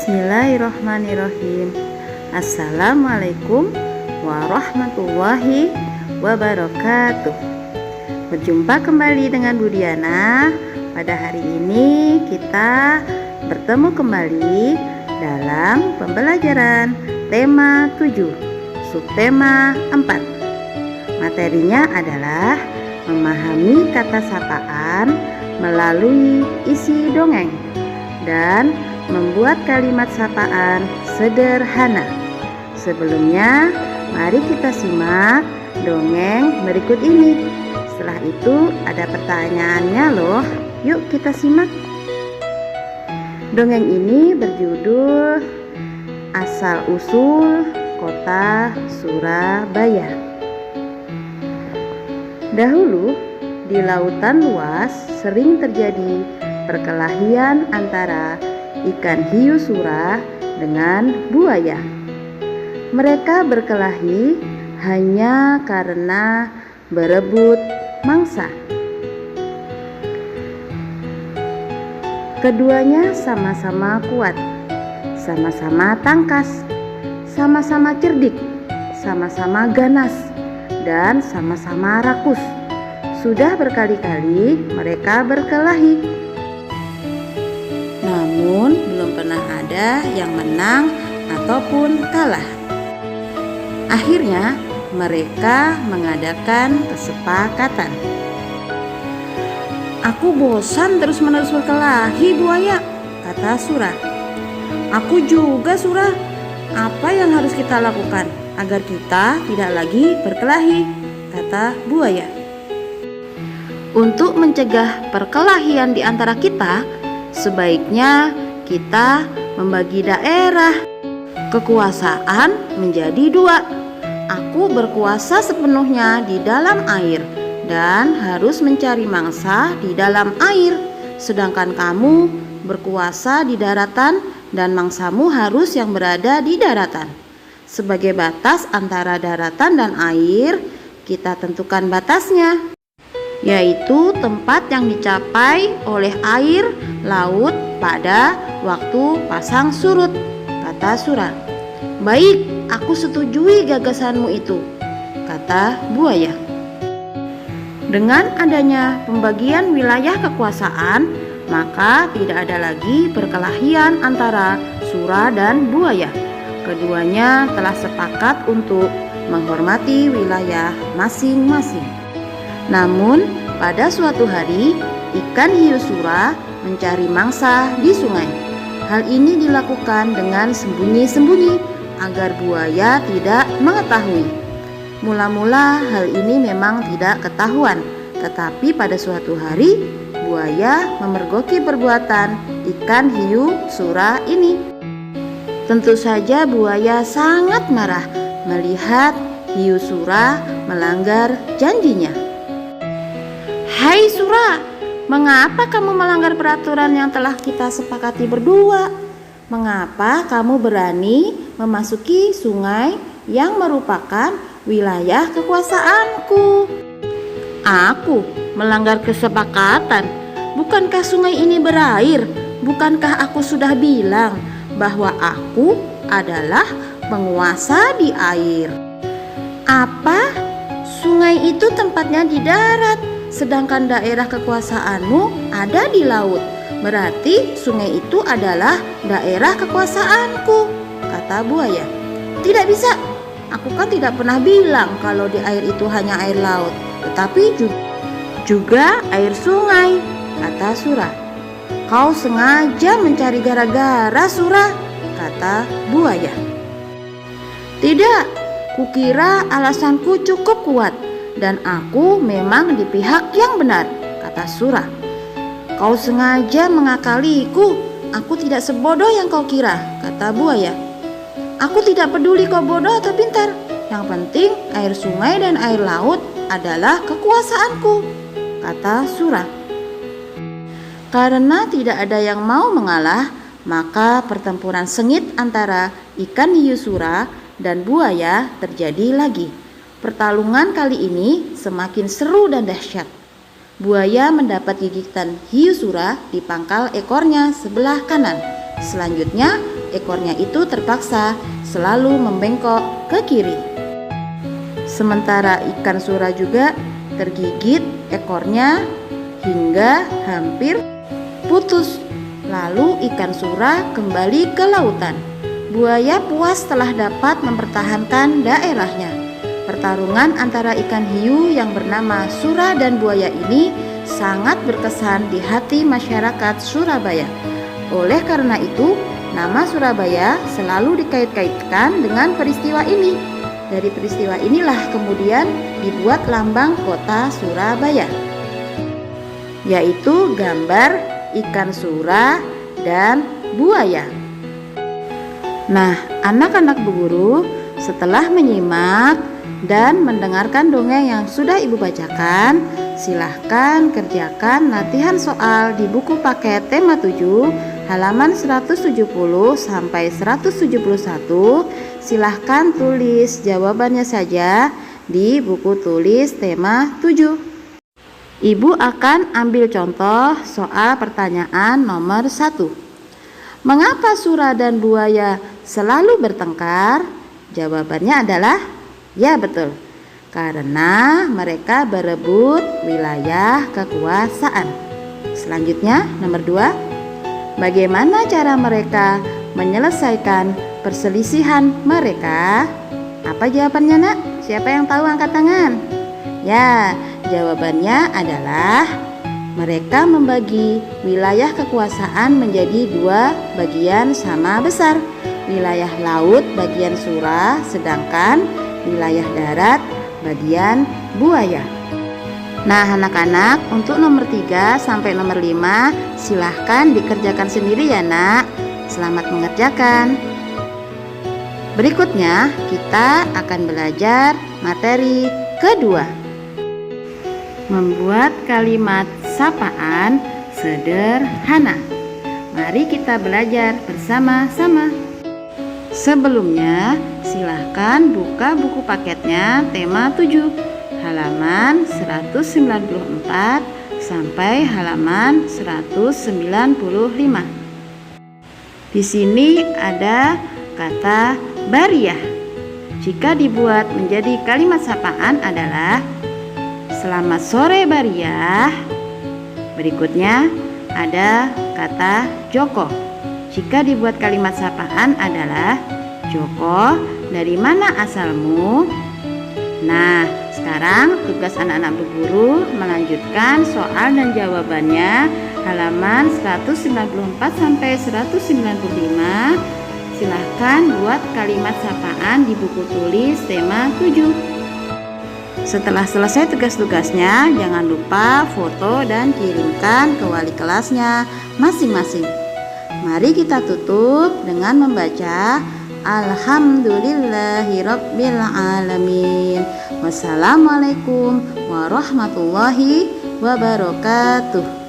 Bismillahirrahmanirrahim. Assalamualaikum warahmatullahi wabarakatuh. Berjumpa kembali dengan Bu Diana. Pada hari ini kita bertemu kembali dalam pembelajaran tema 7, subtema 4. Materinya adalah memahami kata sapaan melalui isi dongeng dan membuat kalimat sapaan sederhana. Sebelumnya, mari kita simak dongeng berikut ini. Setelah itu ada pertanyaannya loh. Yuk kita simak. Dongeng ini berjudul Asal Usul Kota Surabaya. Dahulu, di lautan luas sering terjadi perkelahian antara ikan hiu sura dengan buaya. Mereka berkelahi hanya karena berebut mangsa. Keduanya sama-sama kuat, sama-sama tangkas, sama-sama cerdik, sama-sama ganas, dan sama-sama rakus. Sudah berkali-kali mereka berkelahi, namun belum pernah ada yang menang ataupun kalah. Akhirnya mereka mengadakan kesepakatan. "Aku bosan terus-menerus berkelahi, buaya," kata Sura. "Aku juga, Sura. Apa yang harus kita lakukan agar kita tidak lagi berkelahi?" kata buaya. "Untuk mencegah perkelahian di antara kita, sebaiknya kita membagi daerah kekuasaan menjadi 2. Aku berkuasa sepenuhnya di dalam air dan harus mencari mangsa di dalam air, sedangkan kamu berkuasa di daratan dan mangsamu harus yang berada di daratan. Sebagai batas antara daratan dan air, kita tentukan batasnya, yaitu tempat yang dicapai oleh air laut pada waktu pasang surut," kata Sura. "Baik, aku setujui gagasanmu itu," kata buaya. Dengan adanya pembagian wilayah kekuasaan, maka tidak ada lagi perkelahian antara Sura dan buaya. Keduanya telah sepakat untuk menghormati wilayah masing-masing. Namun, pada suatu hari, ikan hiu sura mencari mangsa di sungai. Hal ini dilakukan dengan sembunyi-sembunyi agar buaya tidak mengetahui. Mula-mula hal ini memang tidak ketahuan, tetapi pada suatu hari buaya memergoki perbuatan ikan hiu sura ini. Tentu saja buaya sangat marah melihat hiu sura melanggar janjinya. "Hai Sura, mengapa kamu melanggar peraturan yang telah kita sepakati berdua? Mengapa kamu berani memasuki sungai yang merupakan wilayah kekuasaanku?" "Aku melanggar kesepakatan? Bukankah sungai ini berair? Bukankah aku sudah bilang bahwa aku adalah penguasa di air?" "Apa? Sungai itu tempatnya di darat, sedangkan daerah kekuasaanmu ada di laut. Berarti sungai itu adalah daerah kekuasaanku," kata buaya. "Tidak bisa. Aku kan tidak pernah bilang kalau di air itu hanya air laut, tetapi juga air sungai," kata Sura. "Kau sengaja mencari gara-gara, Sura," kata buaya. "Tidak, kukira alasanku cukup kuat dan aku memang di pihak yang benar," kata Sura. "Kau sengaja mengakaliku. Aku tidak sebodoh yang kau kira," kata buaya. "Aku tidak peduli kau bodoh atau pintar. Yang penting air sungai dan air laut adalah kekuasaanku," kata Sura. Karena tidak ada yang mau mengalah, maka pertempuran sengit antara ikan hiu sura dan buaya terjadi lagi. Pertarungan kali ini semakin seru dan dahsyat. Buaya mendapat gigitan hiu sura di pangkal ekornya sebelah kanan. Selanjutnya, ekornya itu terpaksa selalu membengkok ke kiri. Sementara ikan sura juga tergigit ekornya hingga hampir putus. Lalu ikan sura kembali ke lautan. Buaya puas telah dapat mempertahankan daerahnya. Pertarungan antara ikan hiu yang bernama sura dan buaya ini sangat berkesan di hati masyarakat Surabaya. Oleh karena itu, nama Surabaya selalu dikait-kaitkan dengan peristiwa ini. Dari peristiwa inilah kemudian dibuat lambang kota Surabaya, yaitu gambar ikan sura dan buaya. Nah, anak-anak Bu Guru, setelah menyimak dan mendengarkan dongeng yang sudah Ibu bacakan, silahkan kerjakan latihan soal di buku paket tema 7 halaman 170 sampai 171. Silahkan tulis jawabannya saja di buku tulis tema 7. Ibu akan ambil contoh soal pertanyaan nomor 1. Mengapa sura dan buaya selalu bertengkar? Jawabannya adalah ya, betul. Karena mereka berebut wilayah kekuasaan. Selanjutnya, nomor 2. Bagaimana cara mereka menyelesaikan perselisihan mereka? Apa jawabannya, Nak? Siapa yang tahu angkat tangan? Ya, jawabannya adalah mereka membagi wilayah kekuasaan menjadi 2 bagian sama besar. Wilayah laut bagian sura, sedangkan wilayah darat bagian buaya. Nah, anak-anak, untuk nomor 3 sampai nomor 5 silahkan dikerjakan sendiri ya, Nak. Selamat mengerjakan. Berikutnya kita akan belajar materi kedua, membuat kalimat sapaan sederhana. Mari kita belajar bersama-sama. Sebelumnya, silahkan buka buku paketnya tema 7 halaman 194 sampai halaman 195. Di sini ada kata Bariah. Jika dibuat menjadi kalimat sapaan adalah selamat sore Bariah. Berikutnya ada kata Joko. Jika dibuat kalimat sapaan adalah Joko, dari mana asalmu? Nah, sekarang tugas anak-anak Bu Guru melanjutkan soal dan jawabannya halaman 194 sampai 195. Silahkan buat kalimat sapaan di buku tulis tema 7. Setelah selesai tugas-tugasnya, jangan lupa foto dan kirimkan ke wali kelasnya masing-masing. Mari kita tutup dengan membaca Alhamdulillahirabbil alamin. Wassalamualaikum warahmatullahi wabarakatuh.